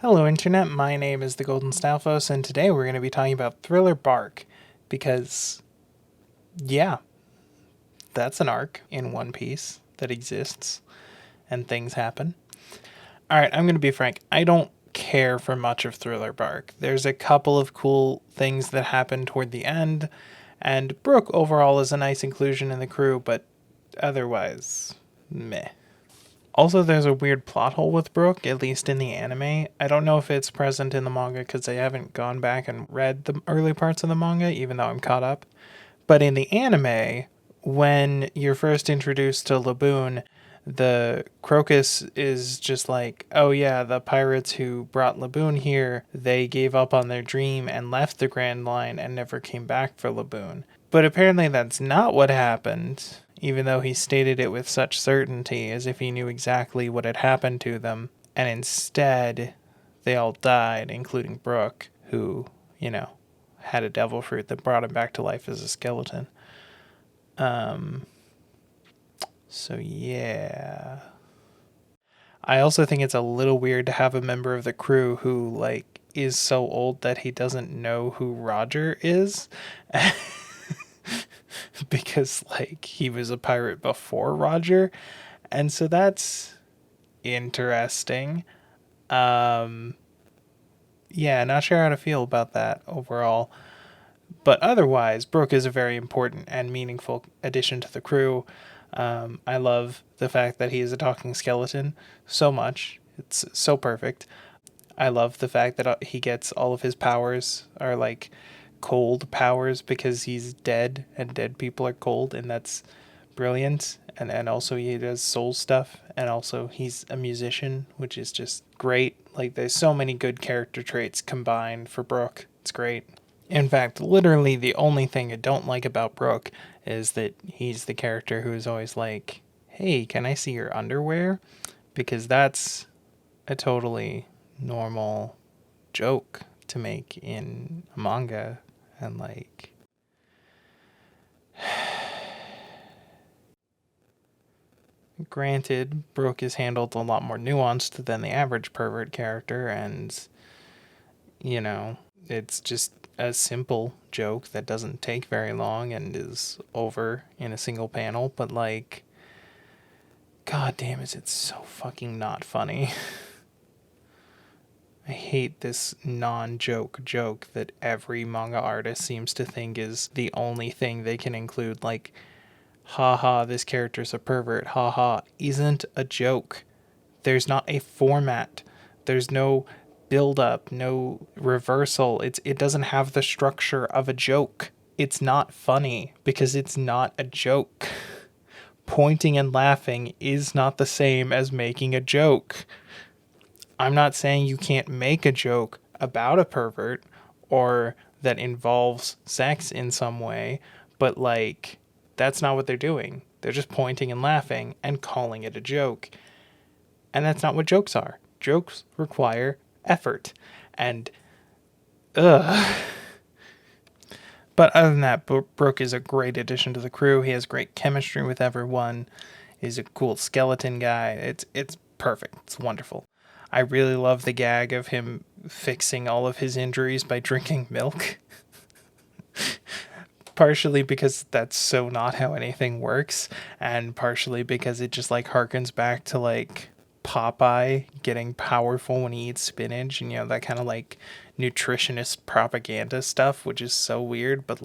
Hello Internet, my name is the Golden Stalfos, and today we're going to be talking about Thriller Bark, because, yeah, that's an arc in One Piece that exists, and things happen. Alright, I'm going to be frank, I don't care for much of Thriller Bark. There's a couple of cool things that happen toward the end, and Brook overall is a nice inclusion in the crew, but otherwise, meh. Also, there's a weird plot hole with Brook, at least in the anime. I don't know if it's present in the manga because I haven't gone back and read the early parts of the manga, even though I'm caught up. But in the anime, when you're first introduced to Laboon, the Crocus is just like, oh yeah, the pirates who brought Laboon here, they gave up on their dream and left the Grand Line and never came back for Laboon. But apparently that's not what happened, even though he stated it with such certainty, as if he knew exactly what had happened to them. And instead, they all died, including Brook, who, had a devil fruit that brought him back to life as a skeleton. So yeah. I also think it's a little weird to have a member of the crew who, is so old that he doesn't know who Roger is. Because, he was a pirate before Roger. And so that's interesting. Yeah, not sure how to feel about that overall. But otherwise, Brook is a very important and meaningful addition to the crew. I love the fact that he is a talking skeleton so much. It's so perfect. I love the fact that he gets all of his powers are cold powers because he's dead and dead people are cold, and that's brilliant. And also he does soul stuff, and also he's a musician, which is just great. There's so many good character traits combined for Brook. It's great. In fact, literally the only thing I don't like about Brook is that he's the character who is always like, hey, can I see your underwear? Because that's a totally normal joke to make in a manga. And granted, Brook is handled a lot more nuanced than the average pervert character, and, it's just a simple joke that doesn't take very long and is over in a single panel, but god damn, is it so fucking not funny. I hate this non-joke joke that every manga artist seems to think is the only thing they can include, haha, this character's a pervert, haha, isn't a joke. There's not a format. There's no build-up, no reversal. It doesn't have the structure of a joke. It's not funny because it's not a joke. Pointing and laughing is not the same as making a joke. I'm not saying you can't make a joke about a pervert or that involves sex in some way, but that's not what they're doing. They're just pointing and laughing and calling it a joke. And that's not what jokes are. Jokes require effort. And, ugh. But other than that, Brook is a great addition to the crew. He has great chemistry with everyone. He's a cool skeleton guy. It's perfect. It's wonderful. I really love the gag of him fixing all of his injuries by drinking milk. Partially because that's so not how anything works, and partially because it just harkens back to Popeye getting powerful when he eats spinach, and that kind of nutritionist propaganda stuff, which is so weird but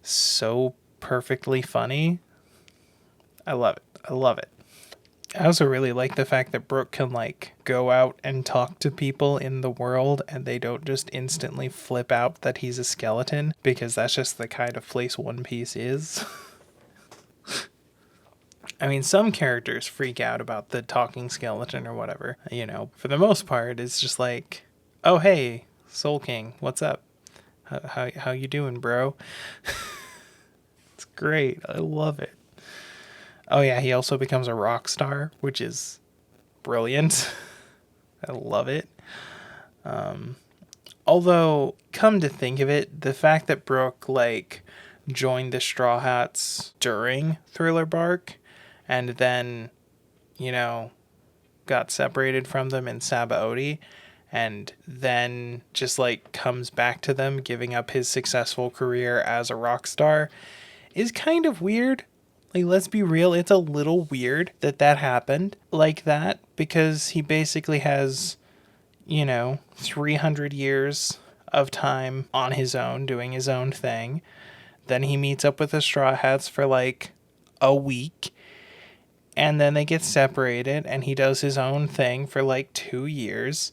so perfectly funny. I love it. I love it. I also really like the fact that Brook can go out and talk to people in the world and they don't just instantly flip out that he's a skeleton, because that's just the kind of place One Piece is. I mean, some characters freak out about the talking skeleton or whatever. For the most part, it's just oh hey, Soul King, what's up? How you doing, bro? It's great. I love it. Oh yeah, he also becomes a rock star, which is brilliant. I love it. Although, come to think of it, the fact that Brook joined the Straw Hats during Thriller Bark, and then, got separated from them in Sabaody, and then just like comes back to them, giving up his successful career as a rock star, is kind of weird. Like, let's be real, it's a little weird that that happened like that, because he basically has, 300 years of time on his own, doing his own thing. Then he meets up with the Straw Hats for like a week, and then they get separated, and he does his own thing for like 2 years.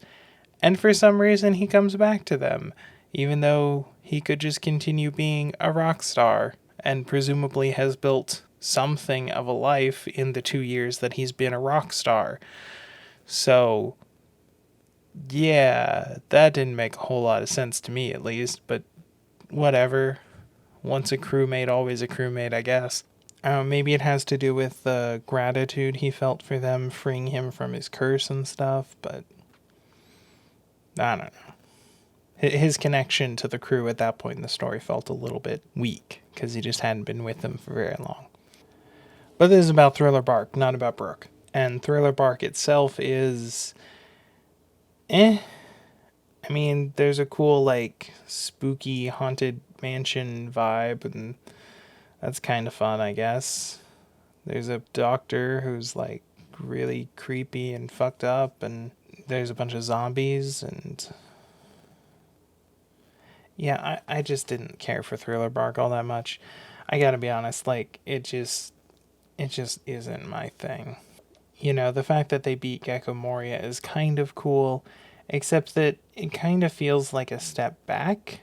And for some reason, he comes back to them, even though he could just continue being a rock star and presumably has built something of a life in the 2 years that he's been a rock star. So, yeah, that didn't make a whole lot of sense to me, at least, but whatever. Once a crewmate, always a crewmate, I guess. Maybe it has to do with the gratitude he felt for them freeing him from his curse and stuff, but I don't know. His connection to the crew at that point in the story felt a little bit weak because he just hadn't been with them for very long. But this is about Thriller Bark, not about Brooke. And Thriller Bark itself is I mean, there's a cool, like, spooky haunted mansion vibe, and that's kind of fun, I guess. There's a doctor who's, like, really creepy and fucked up, and there's a bunch of zombies, and yeah, I just didn't care for Thriller Bark all that much. I gotta be honest, like, it just isn't my thing. The fact that they beat Gecko Moria is kind of cool, except that it kind of feels like a step back.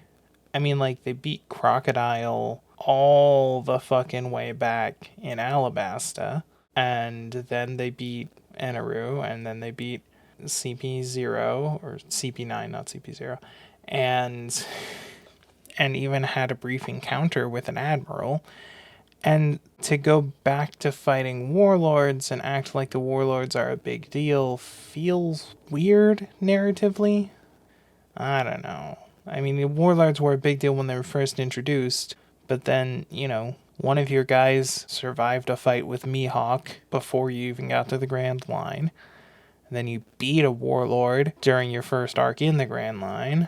I mean, like, they beat Crocodile all the fucking way back in Alabasta, and then they beat Eneru, and then they beat CP0, or CP9, not CP0, and even had a brief encounter with an admiral. And to go back to fighting warlords and act like the warlords are a big deal feels weird narratively. I don't know. I mean, the warlords were a big deal when they were first introduced, but then, one of your guys survived a fight with Mihawk before you even got to the Grand Line. And then you beat a warlord during your first arc in the Grand Line.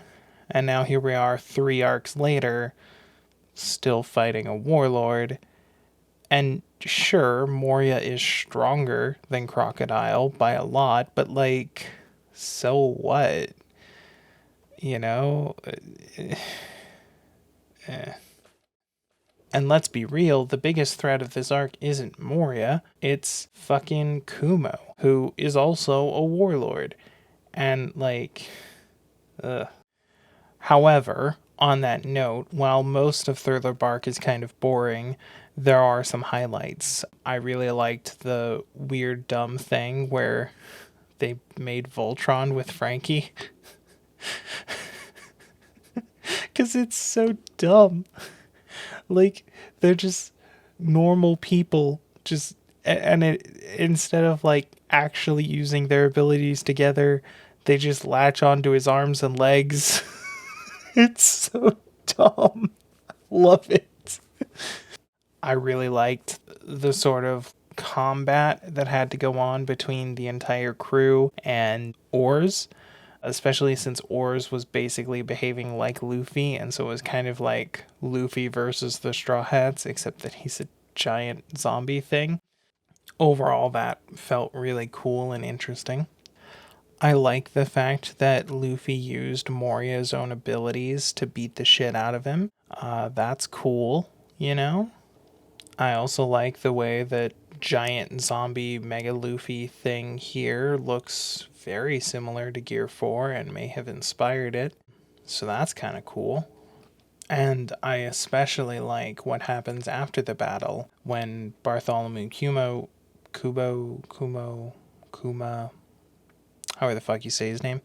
And now here we are 3 arcs later, still fighting a warlord. And sure, Moria is stronger than Crocodile by a lot, but like, so what? You know? And let's be real, the biggest threat of this arc isn't Moria, it's fucking Kumo, who is also a warlord. And like, ugh. However, on that note, while most of Thriller Bark is kind of boring, there are some highlights. I really liked the weird dumb thing where they made Voltron with Frankie. Because it's so dumb. Like, they're just normal people, and instead of like actually using their abilities together, they just latch onto his arms and legs. It's so dumb. Love it. I really liked the sort of combat that had to go on between the entire crew and Oars, especially since Oars was basically behaving like Luffy, and so it was kind of like Luffy versus the Straw Hats, except that he's a giant zombie thing. Overall, that felt really cool and interesting. I like the fact that Luffy used Moria's own abilities to beat the shit out of him. That's cool, you know? I also like the way that giant zombie Mega Luffy thing here looks very similar to Gear 4 and may have inspired it. So that's kind of cool. And I especially like what happens after the battle when Bartholomew Kuma, however the fuck you say his name,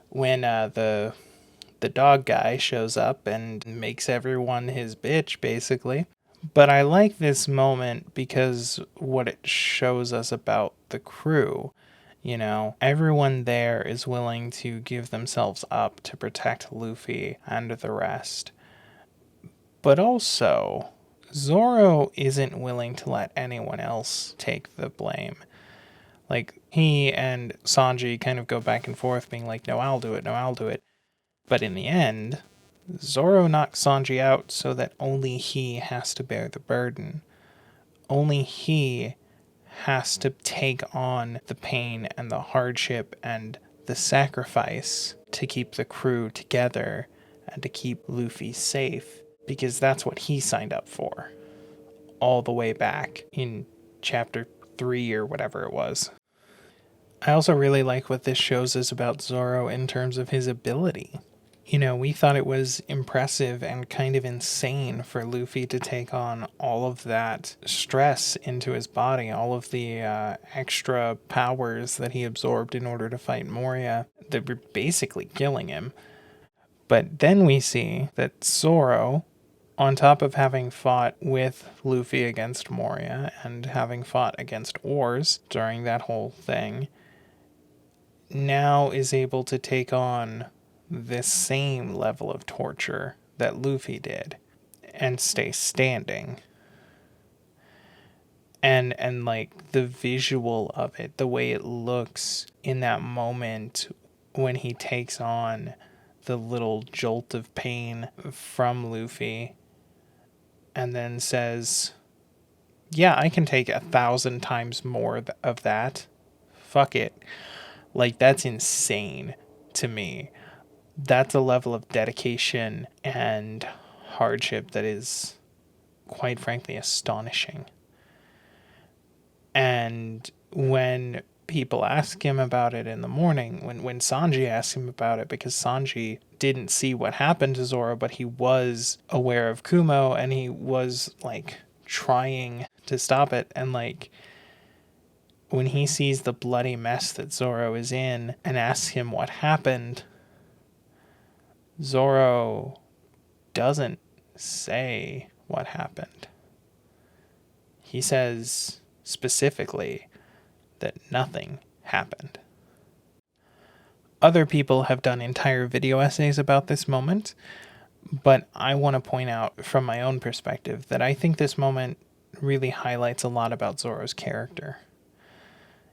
when the dog guy shows up and makes everyone his bitch, basically. But I like this moment because what it shows us about the crew. Everyone there is willing to give themselves up to protect Luffy and the rest. But also, Zoro isn't willing to let anyone else take the blame. Like, He and Sanji kind of go back and forth being like, no, I'll do it, no, I'll do it. But in the end, Zoro knocks Sanji out so that only he has to bear the burden. Only he has to take on the pain and the hardship and the sacrifice to keep the crew together and to keep Luffy safe, because that's what he signed up for all the way back in chapter 3 or whatever it was. I also really like what this shows us about Zoro in terms of his ability. You know, we thought it was impressive and kind of insane for Luffy to take on all of that stress into his body, all of the extra powers that he absorbed in order to fight Moria that were basically killing him. But then we see that Zoro, on top of having fought with Luffy against Moria and having fought against Oars during that whole thing, now is able to take on this same level of torture that Luffy did and stay standing. And like the visual of it, the way it looks in that moment when he takes on the little jolt of pain from Luffy and then says, yeah, I can take 1,000 times more of that. Fuck it. Like, that's insane to me. That's a level of dedication and hardship that is, quite frankly, astonishing. And when people ask him about it in the morning, when Sanji asks him about it, because Sanji didn't see what happened to Zoro, but he was aware of Kumo and he was like trying to stop it. And like when he sees the bloody mess that Zoro is in and asks him what happened, Zoro doesn't say what happened. He says specifically that nothing happened. Other people have done entire video essays about this moment, but I want to point out from my own perspective that I think this moment really highlights a lot about Zoro's character.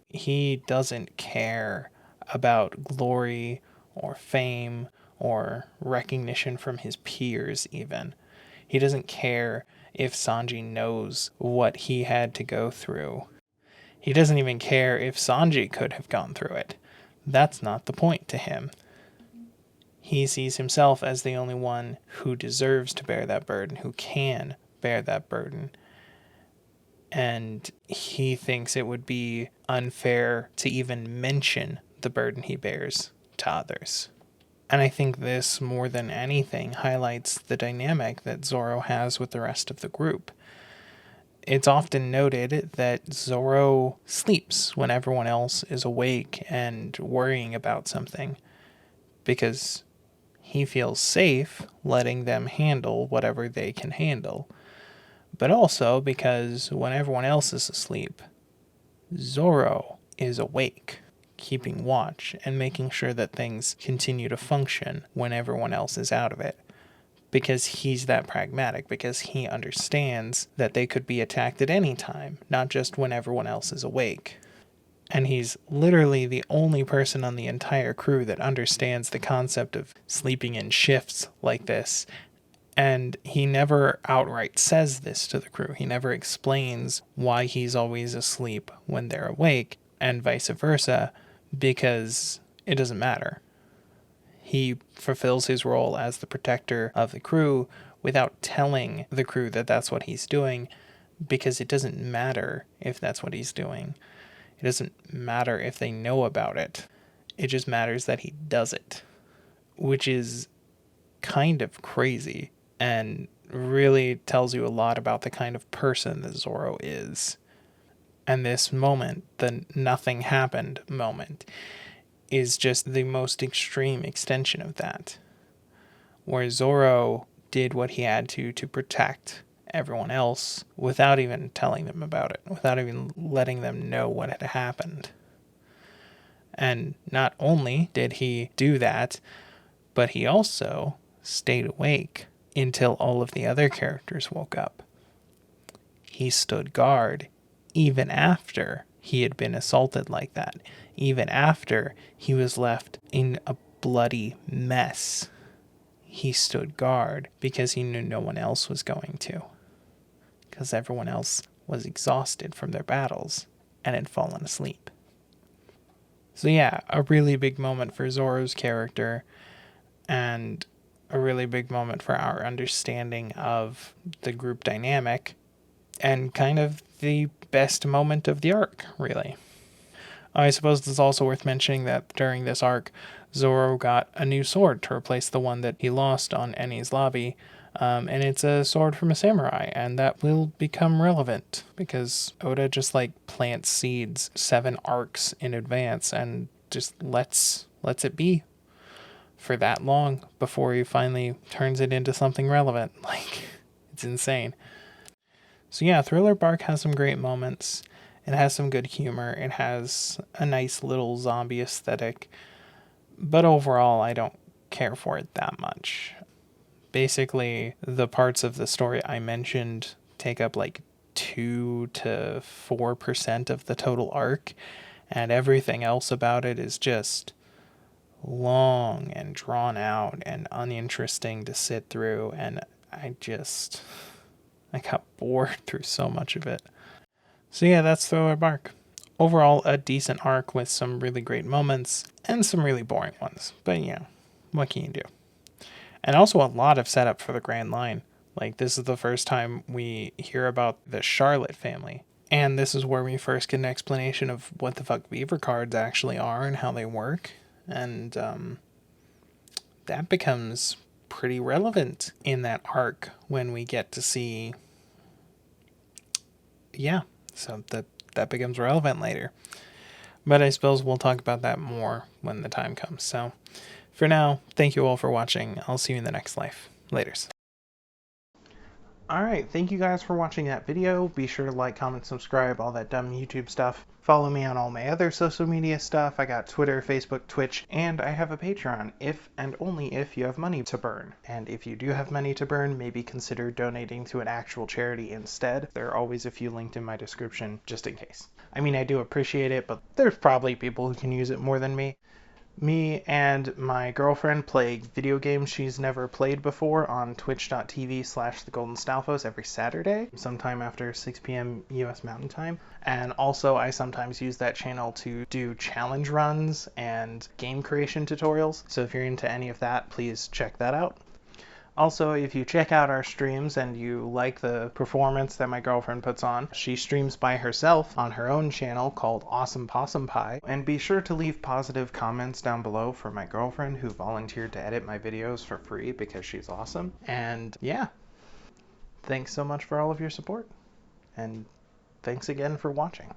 He doesn't care about glory or fame or recognition from his peers even. He doesn't care if Sanji knows what he had to go through. He doesn't even care if Sanji could have gone through it. That's not the point to him. He sees himself as the only one who deserves to bear that burden, who can bear that burden. And he thinks it would be unfair to even mention the burden he bears to others. And I think this, more than anything, highlights the dynamic that Zoro has with the rest of the group. It's often noted that Zoro sleeps when everyone else is awake and worrying about something, because he feels safe letting them handle whatever they can handle. But also because when everyone else is asleep, Zoro is awake, keeping watch and making sure that things continue to function when everyone else is out of it. Because he's that pragmatic, because he understands that they could be attacked at any time, not just when everyone else is awake. And he's literally the only person on the entire crew that understands the concept of sleeping in shifts like this. And he never outright says this to the crew. He never explains why he's always asleep when they're awake, and vice versa, because it doesn't matter. He fulfills his role as the protector of the crew without telling the crew that that's what he's doing, because it doesn't matter if that's what he's doing. It doesn't matter if they know about it. It just matters that he does it, which is kind of crazy and really tells you a lot about the kind of person that Zoro is. And this moment, the nothing happened moment, is just the most extreme extension of that, where Zoro did what he had to protect everyone else without even telling them about it, without even letting them know what had happened. And not only did he do that, but he also stayed awake until all of the other characters woke up. He stood guard even after he had been assaulted like that, even after he was left in a bloody mess. He stood guard because he knew no one else was going to, because everyone else was exhausted from their battles and had fallen asleep. So yeah, a really big moment for Zoro's character, and a really big moment for our understanding of the group dynamic, and kind of the best moment of the arc, really. I suppose it's also worth mentioning that during this arc, Zoro got a new sword to replace the one that he lost on Eni's lobby, and it's a sword from a samurai, and that will become relevant because Oda just like plants seeds 7 arcs in advance and just lets it be for that long before he finally turns it into something relevant. Like, it's insane. So yeah, Thriller Bark has some great moments. It has some good humor. It has a nice little zombie aesthetic. But overall, I don't care for it that much. Basically, the parts of the story I mentioned take up like 2 to 4% of the total arc, and everything else about it is just long and drawn out and uninteresting to sit through, and I got bored through so much of it. So yeah, that's Thriller Bark. Overall, a decent arc with some really great moments and some really boring ones. But yeah, what can you do? And also a lot of setup for the Grand Line. Like, this is the first time we hear about the Charlotte family. And this is where we first get an explanation of what the fuck Beaver cards actually are and how they work. And that becomes pretty relevant in that arc when we get to see... Yeah, so that becomes relevant later. But I suppose we'll talk about that more when the time comes. So for now, thank you all for watching. I'll see you in the next life. Laters. Alright, thank you guys for watching that video. Be sure to like, comment, subscribe, all that dumb YouTube stuff. Follow me on all my other social media stuff. I got Twitter, Facebook, Twitch, and I have a Patreon, if and only if you have money to burn. And if you do have money to burn, maybe consider donating to an actual charity instead. There are always a few linked in my description, just in case. I mean, I do appreciate it, but there's probably people who can use it more than me. Me and my girlfriend play video games she's never played before on twitch.tv/thegoldenStalfos every Saturday, sometime after 6 p.m. US Mountain Time. And also, I sometimes use that channel to do challenge runs and game creation tutorials. So if you're into any of that, please check that out. Also, if you check out our streams and you like the performance that my girlfriend puts on, she streams by herself on her own channel called Awesome Possum Pie. And be sure to leave positive comments down below for my girlfriend, who volunteered to edit my videos for free because she's awesome. And yeah, thanks so much for all of your support. And thanks again for watching.